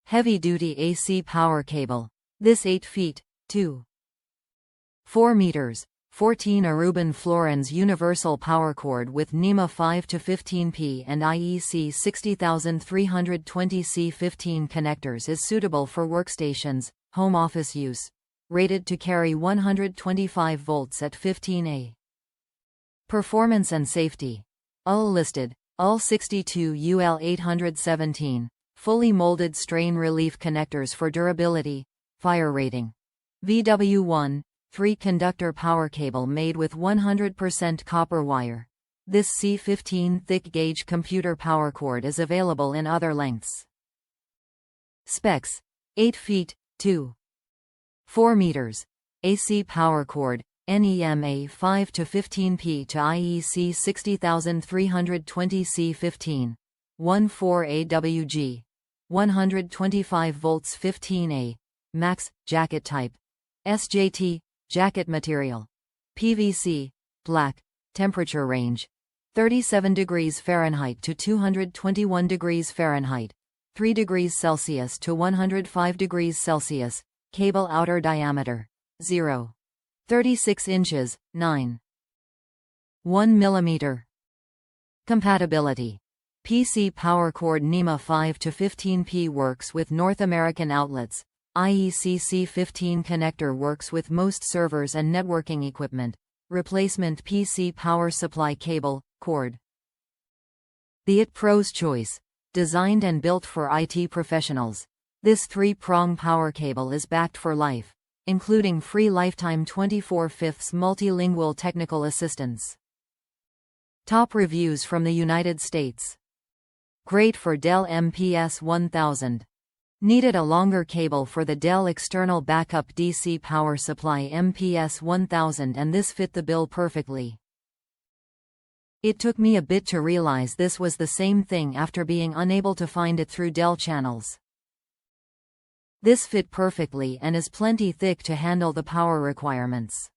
Heavy-duty AC power cable. This 8 feet, 2.4 meters, 14 Aruban Florins universal power cord with NEMA 5-15P and IEC 60320 C15 connectors is suitable for workstations, home office use. Rated to carry 125 volts at 15A. Performance and safety. UL listed, UL62 UL817. Fully molded strain relief connectors for durability. Fire rating. VW1, 3 conductor power cable made with 100% copper wire. This C15 thick gauge computer power cord is available in other lengths. Specs: 8 feet, 2.4 meters. AC power cord, NEMA 5-15P to IEC 60320 C15. 14 AWG. 125 volts 15A. Max, jacket type. SJT, jacket material. PVC, black. Temperature range: 37 degrees Fahrenheit to 221 degrees Fahrenheit. 3 degrees Celsius to 105 degrees Celsius. Cable outer diameter: 0.36 inches, 9.1 mm. Compatibility: PC power cord NEMA 5-15P works with North American outlets. IEC C15 connector works with most servers and networking equipment. Replacement PC power supply cable, cord. The IT Pro's choice. Designed and built for IT professionals. This 3-prong power cable is backed for life, including free lifetime 24/5 multilingual technical assistance. Top reviews from the United States. Great for Dell MPS 1000. Needed a longer cable for the Dell external backup DC power supply MPS 1000 and this fit the bill perfectly. It took me a bit to realize this was the same thing after being unable to find it through Dell channels. This fit perfectly and is plenty thick to handle the power requirements.